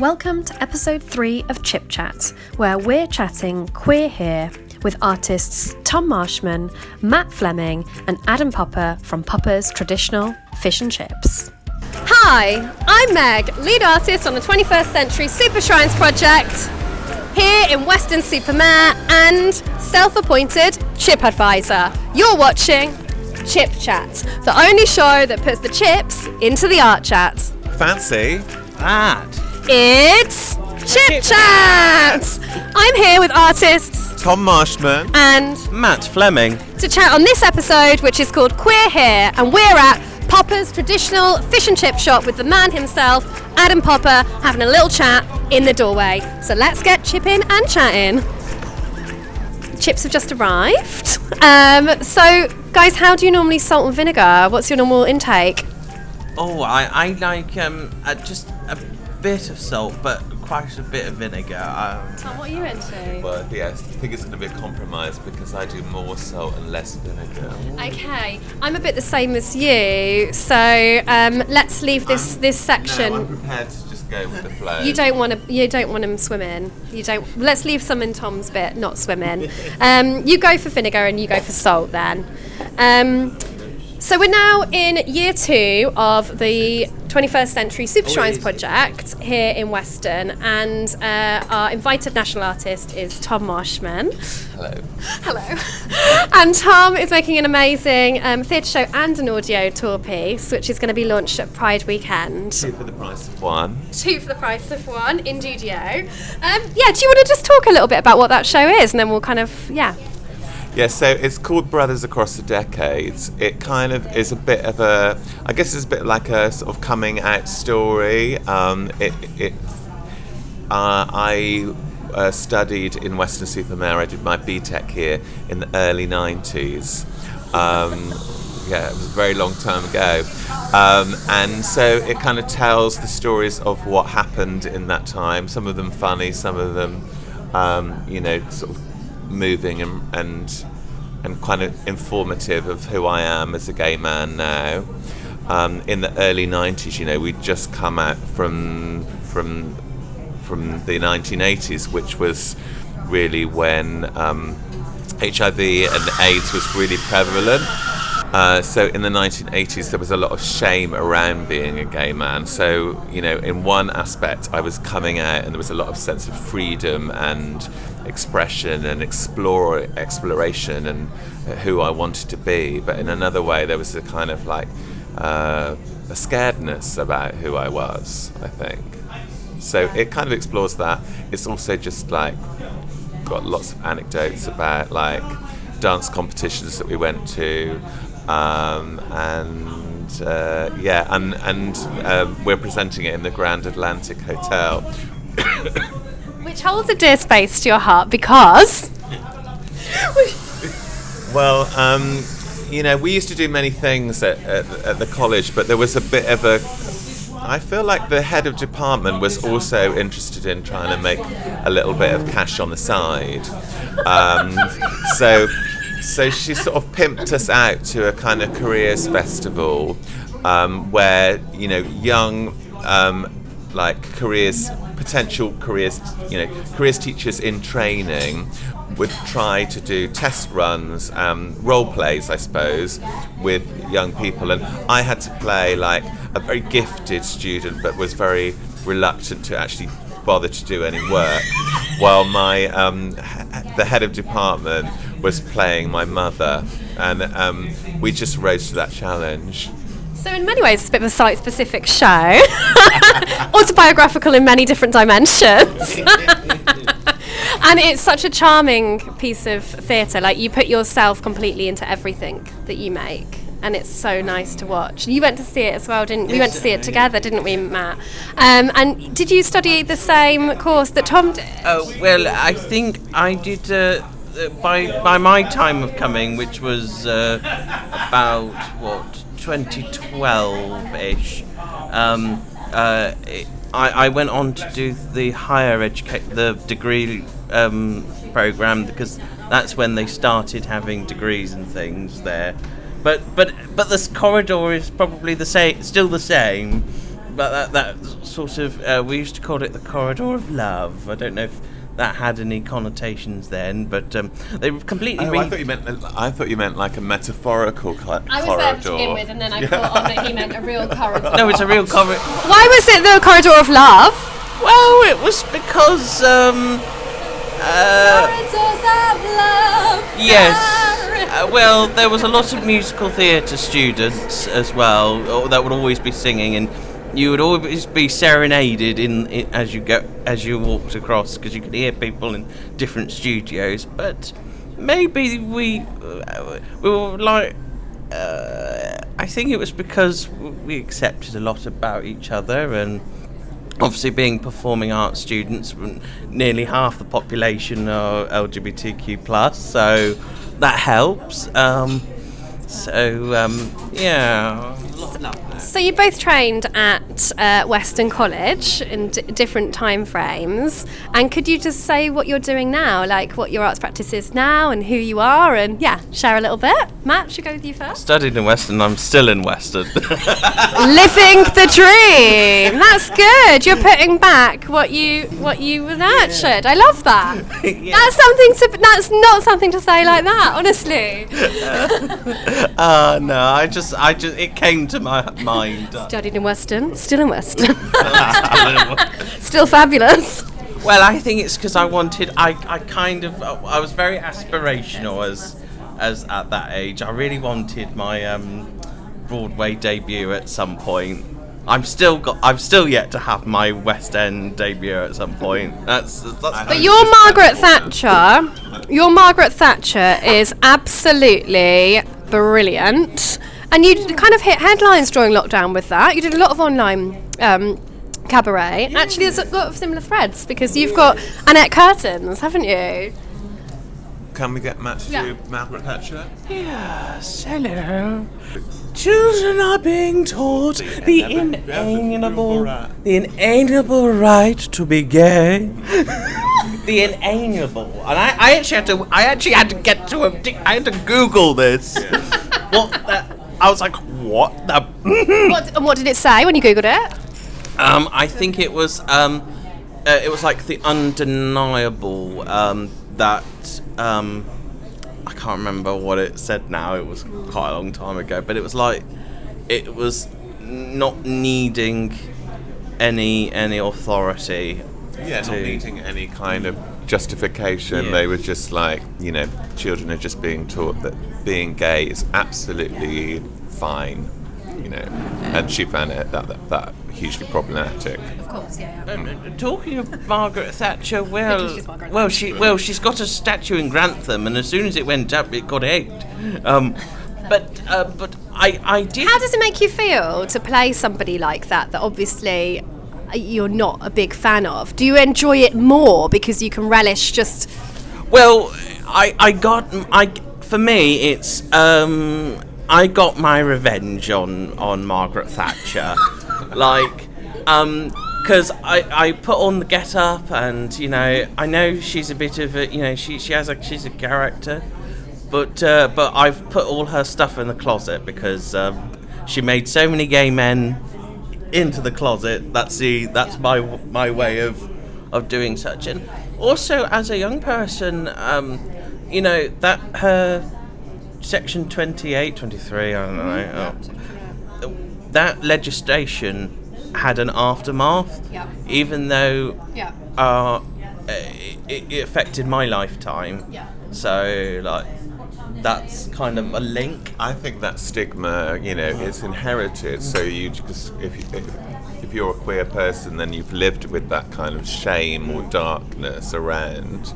Welcome to episode 3 of Chip Chat, where we're chatting queer here with artists Tom Marshman, Matt Fleming and Adam Popper from Popper's Traditional Fish and Chips. Hi, I'm Meg, lead artist on the 21st Century Super Shrines project here in Weston-super-Mare and self-appointed chip advisor. You're watching Chip Chat, the only show that puts the chips into the art chat. Fancy that. It's Chip Chat! I'm here with artists Tom Marshman and Matt Fleming to chat on this episode, which is called Queer Here, and we're at Popper's Traditional Fish and Chip Shop with the man himself, Adam Popper, having a little chat in the doorway. So let's get chipping and chatting. Chips have just arrived. So guys, how do you normally salt and vinegar? What's your normal intake? Oh, I like just a bit of salt, but quite a bit of vinegar. Tom, what are you into? Well, yes, I think it's going to be a compromise because I do more salt and less vinegar. Okay, I'm a bit the same as you, so let's leave this section. No, I'm prepared to just go with the flow. You don't want them swimming. Let's leave some in Tom's bit, not swimming. You go for vinegar and you go for salt then. So we're now in year 2 of the 21st Century Super Shrines project here in Weston, and our invited national artist is Tom Marshman. Hello. And Tom is making an amazing theatre show and an audio tour piece, which is going to be launched at Pride weekend. 2 for the price of 1. 2 for the price of 1, indeed. Do you want to just talk a little bit about what that show is, and then we'll kind of, Yeah, so it's called Brothers Across the Decades. It kind of is a bit of a, I guess it's a bit like a sort of coming out story. I studied in Weston-super-Mare. I did my BTEC here in the early 90s. It was a very long time ago. And so it kind of tells the stories of what happened in that time. Some of them funny, some of them, sort of moving and kind of informative of who I am as a gay man now. In the early 90s, we'd just come out from the 1980s, which was really when HIV and AIDS was really prevalent. So in the 1980s, there was a lot of shame around being a gay man. So, in one aspect, I was coming out and there was a lot of sense of freedom and expression and exploration and who I wanted to be. But in another way, there was a kind of like a scaredness about who I was, I think. So it kind of explores that. It's also just like got lots of anecdotes about like dance competitions that we went to. We're presenting it in the Grand Atlantic Hotel. which holds a dear space to your heart because... Well, we used to do many things at the college, but there was a bit of a... I feel like the head of department was also interested in trying to make a little bit of cash on the side. So she sort of pimped us out to a kind of careers festival where, young potential careers teachers in training would try to do test runs, role plays, I suppose, with young people. And I had to play like a very gifted student, but was very reluctant to actually bother to do any work, while the head of department was playing my mother, and we just rose to that challenge. So in many ways, it's a bit of a site-specific show, autobiographical in many different dimensions. And it's such a charming piece of theatre. Like, you put yourself completely into everything that you make, and it's so nice to watch. You went to see it as well, didn't we? We went to see it together, didn't we, Matt? And did you study the same course that Tom did? Oh, well, I think I did, by my time of coming, which was about, 2012-ish, I went on to do the the degree program, because that's when they started having degrees and things there. But this corridor is probably still the same, that sort of we used to call it the corridor of love. I don't know if that had any connotations then, but they were completely. I thought you meant like a metaphorical corridor. I was there to begin with, and then I caught on that he meant a real corridor. No, it's a real corridor. Why was it the corridor of love? Well, it was because Corridors of love. yes. Well, there was a lot of musical theatre students as well that would always be singing, and you would always be serenaded as you walked across, because you could hear people in different studios. But maybe we were like, I think it was because we accepted a lot about each other, and obviously being performing arts students, nearly half the population are LGBTQ+, so that helps. Yeah. So you both trained at Weston College in different time frames, and could you just say what you're doing now, like what your arts practice is now and who you are, and share a little bit? Matt, should we go with you first? Studied in Weston, I'm still in Weston. Living the dream. That's good. You're putting back what you nurtured. I love that. Yeah. That's not something to say like that, honestly. No, I just it came to my mind. Studied in Weston, still in Weston. Still fabulous. Well, I think it's because I was very aspirational as at that age. I really wanted my Broadway debut at some point. I've still yet to have my West End debut at some point. But your Margaret Thatcher is absolutely brilliant, and you kind of hit headlines during lockdown with that. You did a lot of online cabaret. Yeah. Actually, there's a lot of similar threads, because you've got Annette Curtains, haven't you? Can we get Matt to do Margaret Thatcher? Yes, hello. Children are being taught the inalienable right to be gay. The inalienable, and I actually had to get to I had to Google this. I was like, what the? What did it say when you googled it? I think it was like the undeniable that I can't remember what it said now. It was quite a long time ago, but it was like it was not needing any authority. Yeah, not needing any kind of justification. Yeah. They were just like, children are just being taught that being gay is absolutely fine, and she found it that hugely problematic. Of course, yeah. Talking of Margaret Thatcher, she's got a statue in Grantham, and as soon as it went up, it got egged. But I did. How does it make you feel to play somebody like that obviously you're not a big fan of? Do you enjoy it more because you can relish just? Well, for me, it's I got my revenge on Margaret Thatcher, because I put on the get up, and I know she's a bit of a she's a character, but I've put all her stuff in the closet because she made so many gay men into the closet. That's my way of doing such. And also, as a young person, that her section 28, 23, I don't know, that legislation had an aftermath, even though it affected my lifetime. So that's kind of a link. I think that stigma, it's inherited. So if you're a queer person, then you've lived with that kind of shame or darkness around.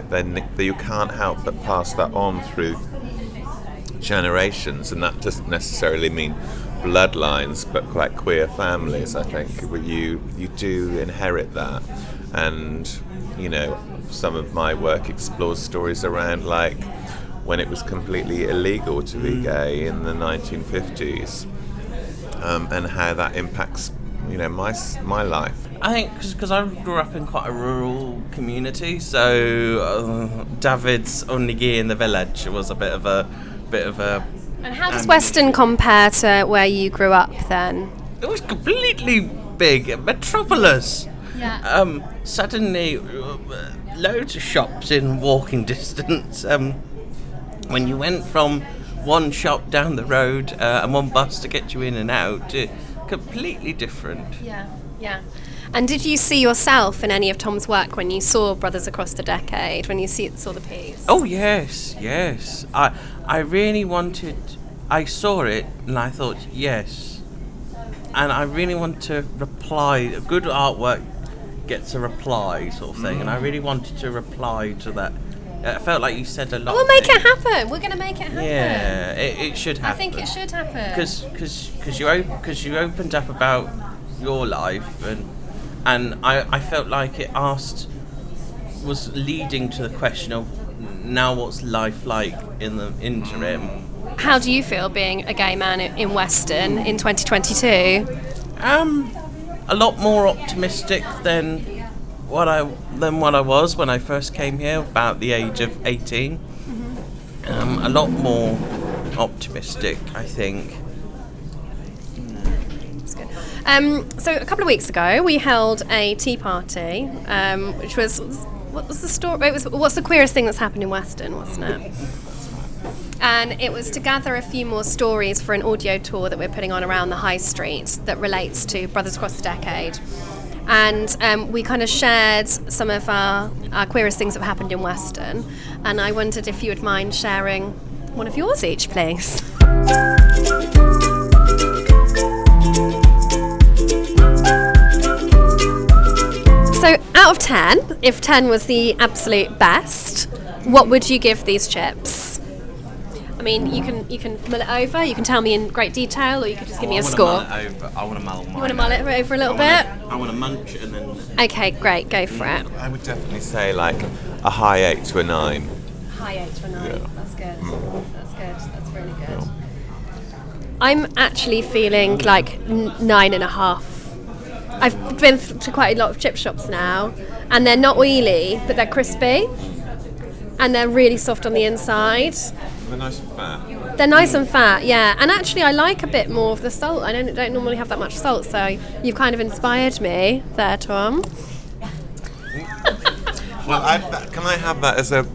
Then you can't help but pass that on through generations, and that doesn't necessarily mean bloodlines, but queer families. I think you do inherit that, and some of my work explores stories around when it was completely illegal to be gay in the 1950s, and how that impacts my life. I think because I grew up in quite a rural community, so David's only gay in the village was a bit of a. And how does Weston compare to where you grew up then? it was completely big, metropolis. Yeah. Suddenly, loads of shops in walking distance. When you went from one shop down the road and one bus to get you in and out, completely different. Yeah. And did you see yourself in any of Tom's work when you saw Brothers Across the Decade, when you saw the piece? Oh, yes. I really wanted... I saw it and I thought, yes. And I really want to reply. Good artwork gets a reply sort of thing. And I really wanted to reply to that. It felt like you said a lot. We'll make it happen. We're going to make it happen. Yeah, it should happen. I think it should happen. Because you opened up about your life and I felt like it was leading to the question of now what's life like in the interim. How do you feel being a gay man in Weston in 2022? A lot more optimistic than what I was when I first came here, about the age of 18. A lot more optimistic, I think. That's good. So a couple of weeks ago, we held a tea party, which was, what was the story? It was, what's the queerest thing that's happened in Weston, wasn't it? And it was to gather a few more stories for an audio tour that we're putting on around the high street that relates to Brothers Across the Decade. And we kind of shared some of our queerest things that have happened in Weston. And I wondered if you would mind sharing one of yours each, please. So out of 10, if 10 was the absolute best, what would you give these chips? I mean, you can mull it over, you can tell me in great detail, or you could just give me a score. I want to mull mine. You want to mull it over a little bit? I want to munch and then... Okay, great, go for it. I would definitely say like a high 8 to a 9. High 8 to a 9, Yeah. That's good. That's good, that's really good. I'm actually feeling like 9.5. I've been to quite a lot of chip shops now, and they're not oily, but they're crispy, and they're really soft on the inside. They're nice and fat. They're nice and fat, yeah. And actually, I like a bit more of the salt. I don't normally have that much salt, so you've kind of inspired me there, Tom. Well, can I have that as on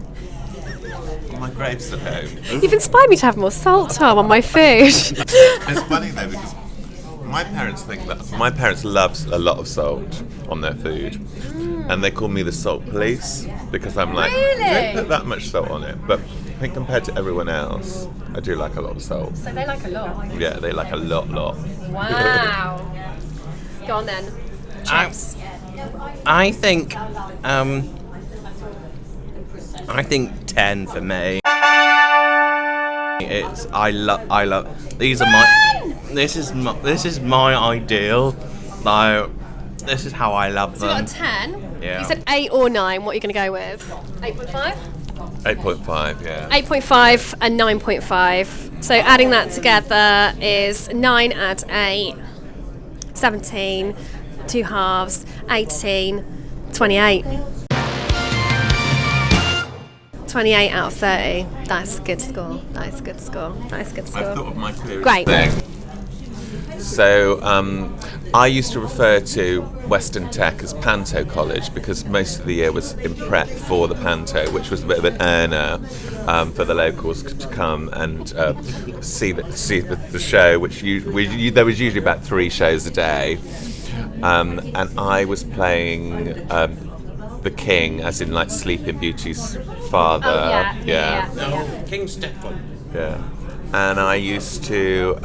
my gravestone? You've inspired me to have more salt, Tom, on my food. It's funny though because my parents love a lot of salt on their food, and they call me the salt police because I'm like, don't put that much salt on it. But I think compared to everyone else, I do like a lot of salt. So they like a lot. Yeah, they like a lot. Wow. Go on then. Chips. I think 10 for me. I love these are my this is my ideal. Like, this is how I love So you them. got a 10. Yeah. You said 8 or 9. What are you going to go with? 8.5? 8.5, yeah. 8.5 and 9.5. So adding that together is 9 add 8, 17, 2 halves, 18, 28. 28 out of 30. That's a good score. Nice, good score. I've thought of my queerest Great. thing. So I used to refer to Weston Tech as Panto College because most of the year was in prep for the Panto, which was a bit of an earner for the locals to come and see the show, which there was usually about 3 shows a day. And I was playing the king, as in like Sleeping Beauty's father. Oh, yeah. King Stefan. Yeah. And I used to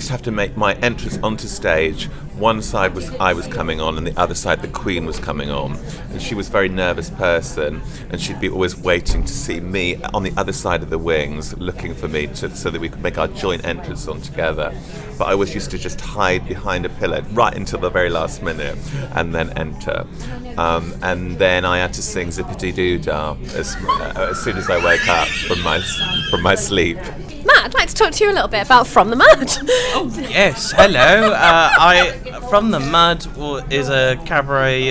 have to make my entrance onto stage. One side was I was coming on, and the other side the Queen was coming on. And she was a very nervous person, and she'd be always waiting to see me on the other side of the wings, looking for me so that we could make our joint entrance on together. But I always used to just hide behind a pillar right until the very last minute, and then enter. And then I had to sing Zippity Doo Dah as soon as I woke up from my sleep. Matt, I'd like to talk to you a little bit about From the Mud. Oh yes, hello. From the Mud is a cabaret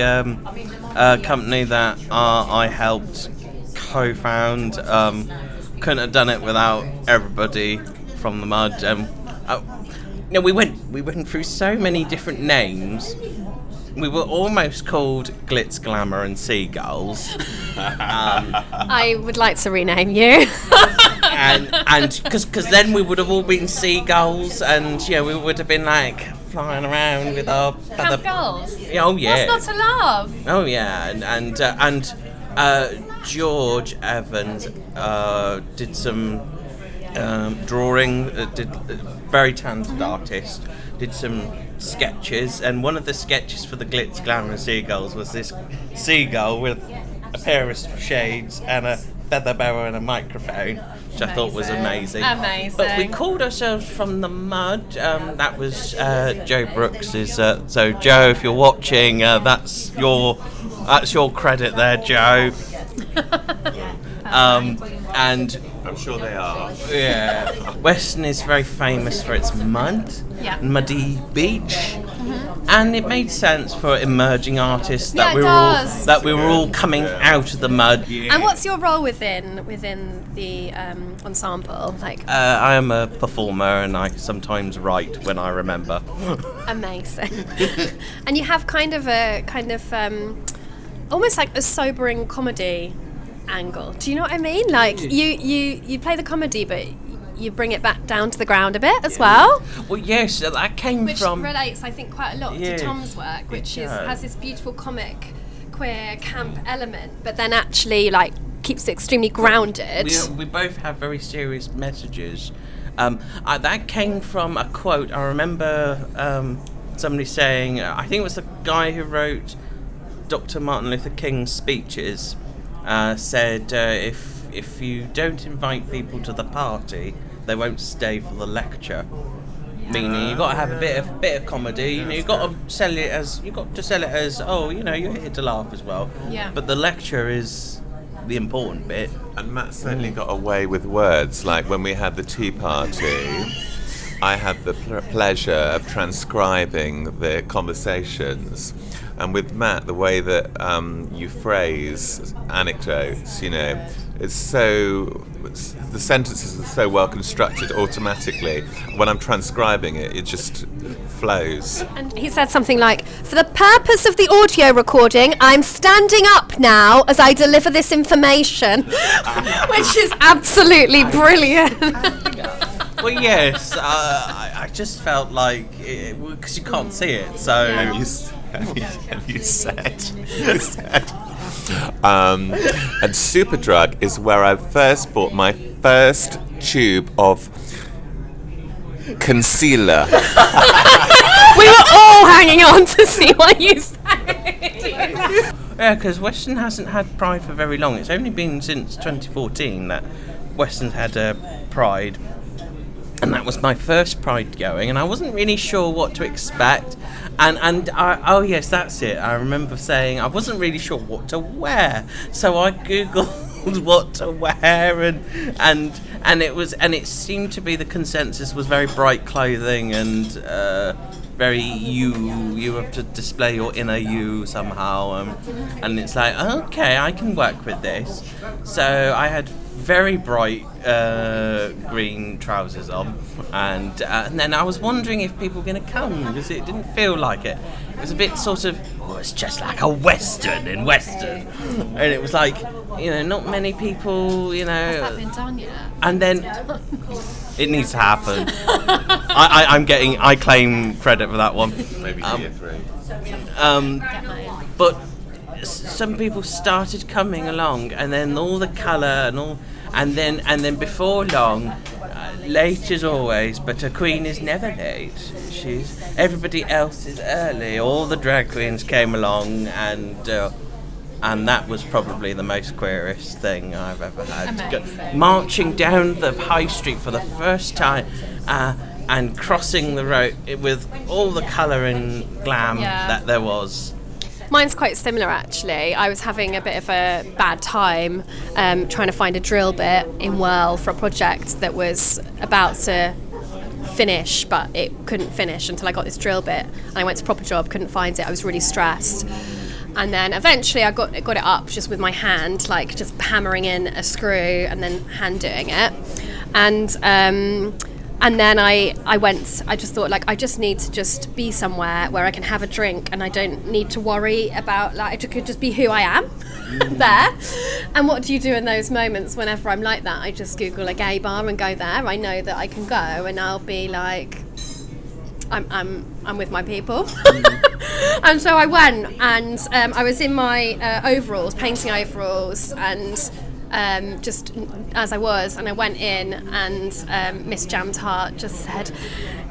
company that I helped co-found. Couldn't have done it without everybody from the Mud. No, we went through so many different names. We were almost called Glitz, Glamour and Seagulls. I would like to rename you. and because then we would have all been seagulls, and we would have been like flying around with our feather. Goals. Oh yeah. What's not to love? Oh yeah, and George Evans did some drawing. Very talented artist. Did some sketches, and one of the sketches for the Glitz, Glamour and Seagulls was this seagull with a pair of shades and a feather boa and a microphone, which I thought was amazing. But we called ourselves From the Mud. That was Joe Brooks's. So Joe, if you're watching, that's your credit there, Joe. And I'm sure they are. yeah, Weston is very famous for its mud, muddy beach, and it made sense for emerging artists that we were all coming out of the mud. And what's your role within the ensemble? Like, I am a performer, and I sometimes write when I remember. amazing. And you have kind of almost like a sobering comedy angle. Do you know what I mean? Like you play the comedy, but you bring it back down to the ground a bit as well. Well, yes, that came from. Which relates, I think, quite a lot to Tom's work, which has this beautiful comic, queer, camp element, but then actually like keeps it extremely grounded. We both have very serious messages. That came from a quote. I remember somebody saying, I think it was the guy who wrote Dr. Martin Luther King's speeches. Said if you don't invite people to the party, they won't stay for the lecture. Meaning you got to have a bit of comedy. You got to sell it as you're here to laugh as well. Yeah. But the lecture is the important bit. And Matt certainly got away with words. Like when we had the tea party, I had the pleasure of transcribing the conversations. And with Matt, the way that you phrase anecdotes, it's so... The sentences are so well constructed automatically. When I'm transcribing it, it just flows. And he said something like, "For the purpose of the audio recording, I'm standing up now as I deliver this information," which is absolutely brilliant. Well, yes, I just felt like, because you can't see it, so... And you said. And Superdrug is where I first bought my first tube of concealer. We were all hanging on to see what you said. Yeah, because Weston hasn't had Pride for very long. It's only been since 2014 that Weston's had a Pride. And that was my first Pride going, and I wasn't really sure what to expect. And oh yes, that's it. I remember saying I wasn't really sure what to wear, so I googled what to wear, and it seemed to be the consensus was very bright clothing and very you have to display your inner you somehow, and it's like, okay, I can work with this. So I had very bright green trousers on, and then I was wondering if people were going to come, because it didn't feel like it. It was a bit sort of, it's just like a Western in Weston, and it was like, not many people, Has that been done yet? And then it needs to happen. I claim credit for that one. Maybe year 3. But some people started coming along, and then all the colour and then before long, late as always, but a queen is never late. Everybody else is early. All the drag queens came along, and that was probably the most queerest thing I've ever had. Marching down the high street for the first time, and crossing the road with all the colour and glam that there was. Mine's quite similar, actually. I was having a bit of a bad time trying to find a drill bit in Whirl for a project that was about to finish, but it couldn't finish until I got this drill bit. And I went to Proper Job, couldn't find it. I was really stressed. And then eventually I got it up just with my hand, like just hammering in a screw and then hand doing it. And And then I just thought, like, I just need to just be somewhere where I can have a drink and I don't need to worry about, like, I could just be who I am there. And what do you do in those moments whenever I'm like that? I just Google a gay bar and go there. I know that I can go and I'll be like, I'm with my people. And so I went, and I was in my overalls, painting overalls, and just as I was, and I went in, and Miss Jammed Heart just said,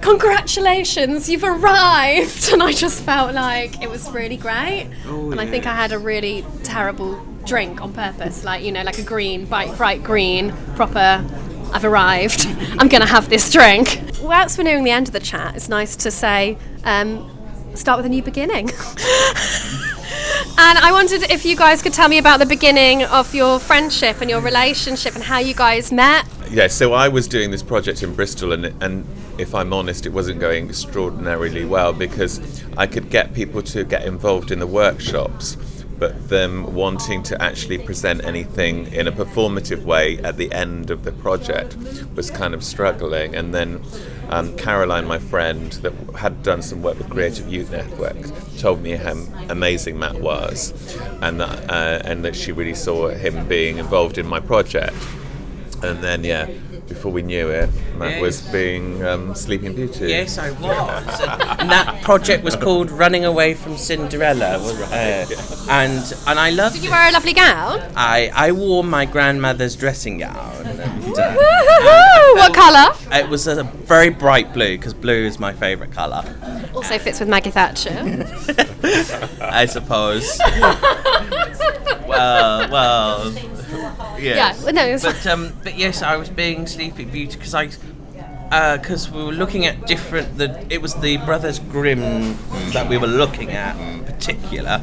"Congratulations, you've arrived." And I just felt like it was really great. And I think I had a really terrible drink on purpose, like, you know, like a green, bright green, proper, I've arrived, I'm gonna have this drink. Whilst we're nearing the end of the chat, it's nice to say, start with a new beginning. And I wondered if you guys could tell me about the beginning of your friendship and your relationship and how you guys met. Yeah, so I was doing this project in Bristol, and if I'm honest, it wasn't going extraordinarily well, because I could get people to get involved in the workshops, but them wanting to actually present anything in a performative way at the end of the project was kind of struggling. And then Caroline, my friend, that had done some work with Creative Youth Network, told me how amazing Matt was, and that she really saw him being involved in my project. And then, before we knew it, Matt was being Sleeping Beauty. Yes, I was. And that project was called Running Away from Cinderella. And I loved it. Did you wear a lovely gown? I wore my grandmother's dressing gown. And, what colour? it was a very bright blue, because blue is my favourite colour. Also fits with Maggie Thatcher. I suppose. well, yes. Yeah, no, it was but yes, I was being Sleeping Beauty because we were looking at it was the Brothers Grimm that we were looking at in particular,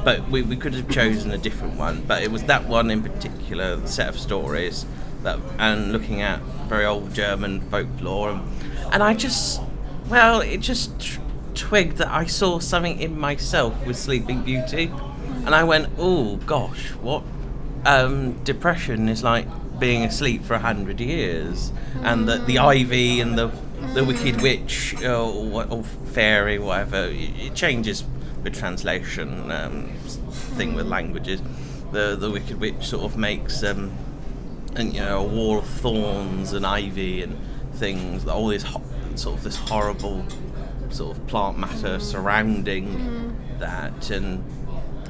but we could have chosen a different one, but it was that one in particular, the set of stories and looking at very old German folklore, and I just, it just twigged that I saw something in myself with Sleeping Beauty, and I went, oh gosh, what depression is like being asleep for 100 years, and the ivy and the wicked witch or fairy, whatever, it changes with translation, thing with languages. The wicked witch sort of makes a wall of thorns and ivy and things, all this this horrible sort of plant matter surrounding that, and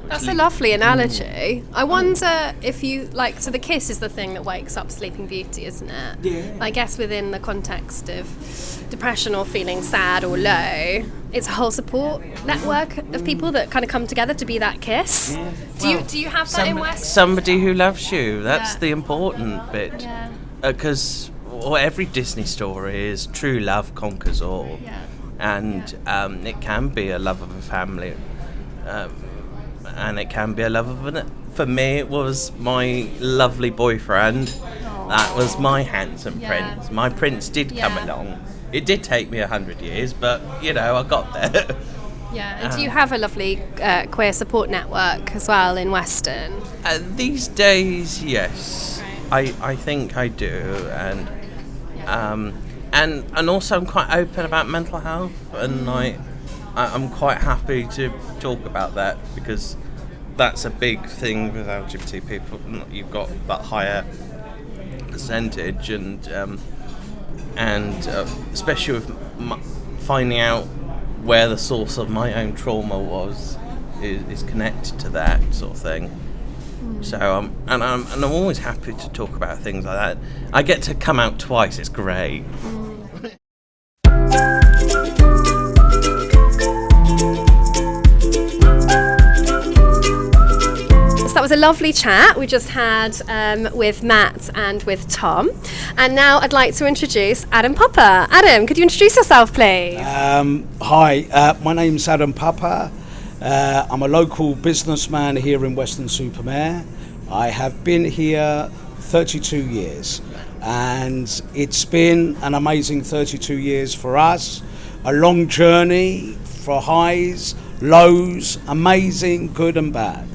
that's a lovely analogy. I wonder if you so the kiss is the thing that wakes up Sleeping Beauty, isn't it? Yeah. I guess within the context of depression or feeling sad or low, it's a whole support network of people that kind of come together to be that kiss. Yeah. Do you have that in West? Somebody who loves you. That's the important bit. Yeah. Because every Disney story is true love conquers all. Yeah. And it can be a love of a family. And it can be a love of for me, it was my lovely boyfriend. Aww. That was my handsome prince. My prince did come along. It did take me 100 years, but I got there. Yeah. And do you have a lovely queer support network as well in Weston? These days, yes. I think I do, and also I'm quite open about mental health, and I'm quite happy to talk about that, because that's a big thing with LGBT people. You've got that higher percentage, and especially with finding out where the source of my own trauma is connected to that sort of thing. So I'm always happy to talk about things like that. I get to come out twice. It's great. That was a lovely chat we just had with Matt and with Tom. And now I'd like to introduce Adam Popper. Adam, could you introduce yourself, please? Hi, my name's Adam Popper. I'm a local businessman here in Weston-super-Mare. I have been here 32 years, and it's been an amazing 32 years for us. A long journey for highs, lows, amazing, good and bad.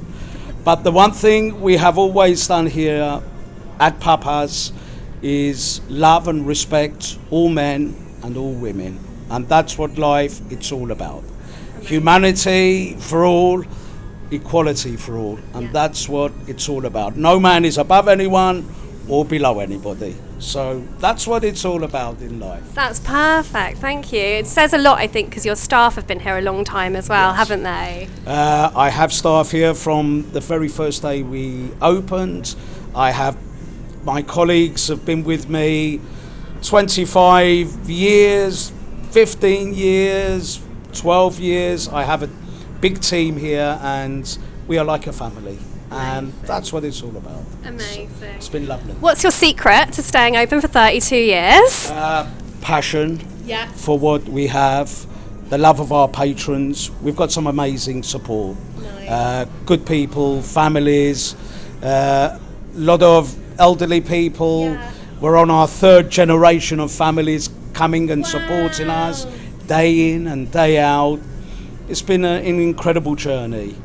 But the one thing we have always done here at Papa's is love and respect all men and all women. And that's what life, it's all about. Humanity for all, equality for all. And that's what it's all about. No man is above anyone or below anybody. So that's what it's all about in life. That's perfect, thank you. It says a lot, I think, because your staff have been here a long time as well, haven't they? I have staff here from the very first day we opened. I have my colleagues have been with me 25 years, 15 years, 12 years. I have a big team here and we are like a family. And that's what it's all about. Amazing. It's been lovely. What's your secret to staying open for 32 years? Passion for what we have, the love of our patrons. We've got some amazing support. Good people, families, a lot of elderly people. We're on our third generation of families coming and supporting us day in and day out. It's been an incredible journey.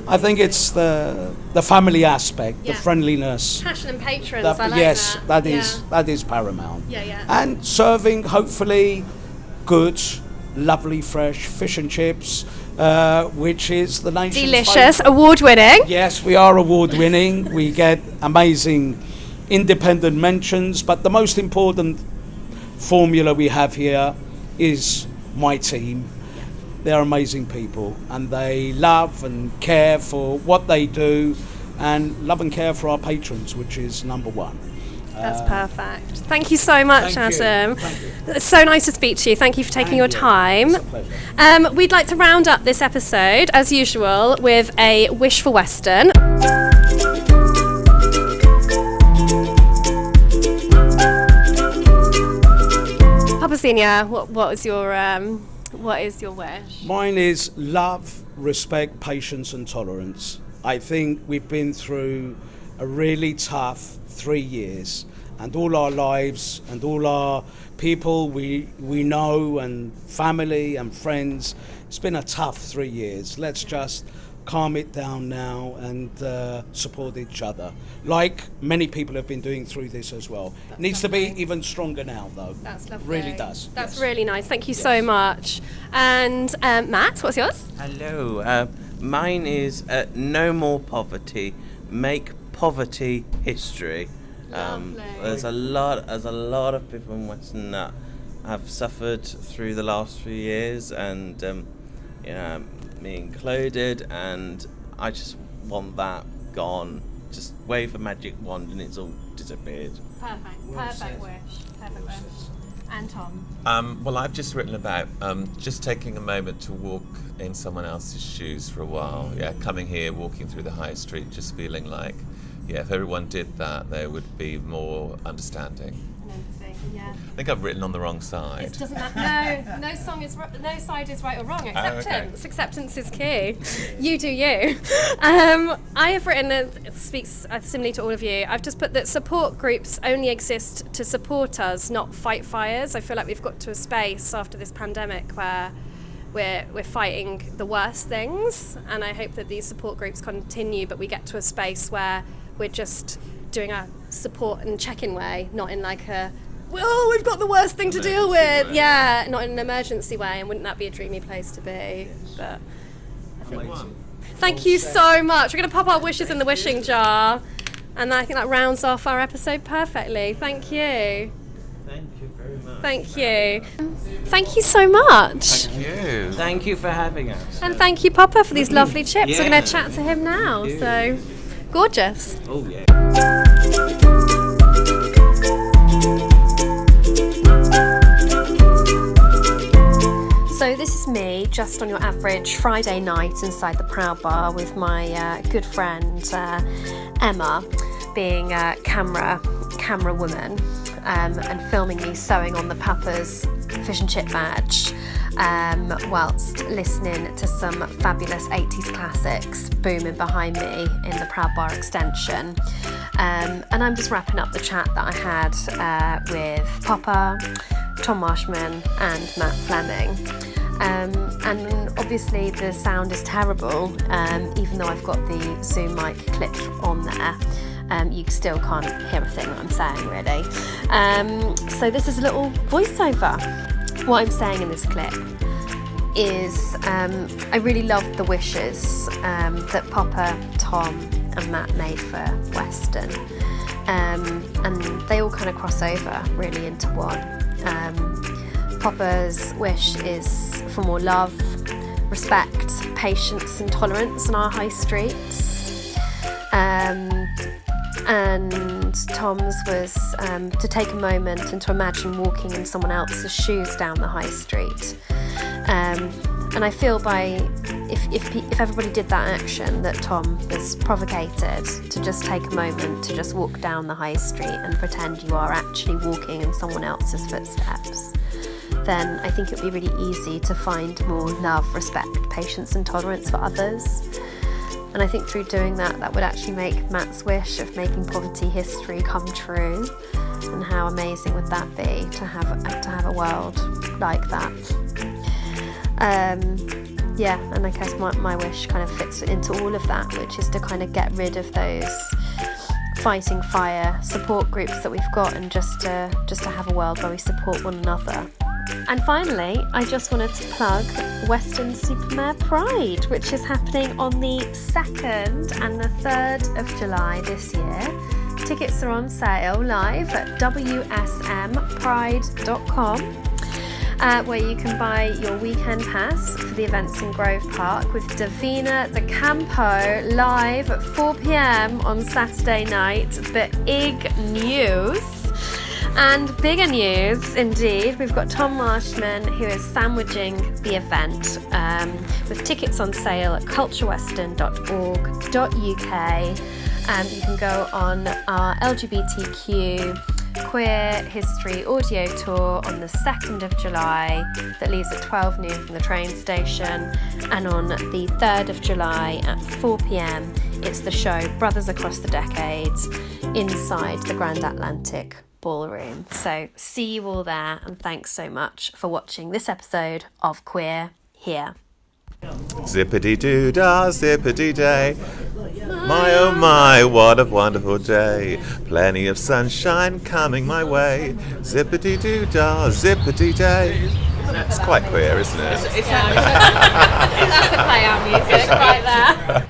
I think it's the family aspect, the friendliness. Passion and patrons, I like that is paramount. And serving, hopefully, good, lovely, fresh fish and chips, which is the nation's delicious, favourite. award-winning. Yes, we are award-winning. We get amazing independent mentions, but the most important formula we have here is my team. They're amazing people and they love and care for what they do and love and care for our patrons, which is number one. That's perfect. Thank you so much, Adam. Thank you. It's so nice to speak to you. Thank you for taking your time. It's a pleasure. We'd like to round up this episode, as usual, with a wish for Weston. Papa Senior, what is your wish? Mine is love, respect, patience and tolerance. I think we've been through a really tough 3 years and all our lives and all our people we know and family and friends. It's been a tough 3 years. Let's just calm it down now and support each other, like many people have been doing through this as well. It needs to be even stronger now, though. That's lovely. Really does. That's yes. really nice. Thank you so much. And Matt, what's yours? Hello. Mine is no more poverty. Make poverty history. There's a lot of people in Weston that have suffered through the last few years, and me included, and I just want that gone. Just wave a magic wand and it's all disappeared. Perfect wish. And Tom? Well, I've just written about just taking a moment to walk in someone else's shoes for a while. Yeah, coming here, walking through the high street, just feeling like, if everyone did that, there would be more understanding. Yeah. I think I've written on the wrong side. It doesn't matter. No side is right or wrong. Acceptance. Acceptance is key. You do you. I have written, it speaks similarly to all of you, I've just put that support groups only exist to support us, not fight fires. I feel like we've got to a space after this pandemic where we're fighting the worst things, and I hope that these support groups continue, but we get to a space where we're just doing our support and check-in way, not in like a we've got the worst thing to deal with. Way. Yeah, not in an emergency way, and wouldn't that be a dreamy place to be? But thank you so much. We're going to pop our wishes in the wishing jar, and I think that rounds off our episode perfectly. Thank you. Thank you very much. Thank you. Thank you so much. Thank you. Thank you for having us. And thank you, Papa, for these lovely chips. We're Yeah. going to chat to him now. So gorgeous. Oh yeah. So this is me, just on your average Friday night inside the Proud Bar with my good friend Emma, being a camera woman, and filming me sewing on the Papa's fish and chip badge, whilst listening to some fabulous 80s classics booming behind me in the Proud Bar extension. And I'm just wrapping up the chat that I had with Papa, Tom Marshman and Matt Fleming. And obviously the sound is terrible, even though I've got the Zoom mic clipped on there. you still can't hear a thing that I'm saying, really. So this is a little voiceover. What I'm saying in this clip is I really loved the wishes that Popper, Tom and Matt made for Weston. And they all kind of cross over really into one. Popper's wish is for more love, respect, patience and tolerance on our high streets. And Tom's was to take a moment and to imagine walking in someone else's shoes down the high street. And I feel if everybody did that action that Tom was provocated, to just take a moment to just walk down the high street and pretend you are actually walking in someone else's footsteps, then I think it would be really easy to find more love, respect, patience and tolerance for others. And I think through doing that, that would actually make Matt's wish of making poverty history come true. And how amazing would that be to have a world like that? Yeah, and I guess my wish kind of fits into all of that, which is to kind of get rid of those fighting fire support groups that we've got, and just to have a world where we support one another. And finally, I just wanted to plug Weston-super-Mare Pride, which is happening on the 2nd and the 3rd of July this year. Tickets are on sale live at wsmpride.com, where you can buy your weekend pass for the events in Grove Park with Davina de Campo live at 4 p.m. on Saturday night. Big news. And bigger news indeed, we've got Tom Marshman, who is sandwiching the event with tickets on sale at culturewestern.org.uk. You can go on our LGBTQ Queer History audio tour on the 2nd of July that leaves at 12 noon from the train station, and on the 3rd of July at 4 p.m. it's the show Brothers Across the Decades inside the Grand Atlantic Ballroom. So see you all there, and thanks so much for watching this episode of Queer Here. Zippity-doo-dah, zippity-day. My oh my, what a wonderful day. Plenty of sunshine coming my way. Zippity-doo-dah, zippity-day. It's quite queer, isn't it? That's the play out music right there.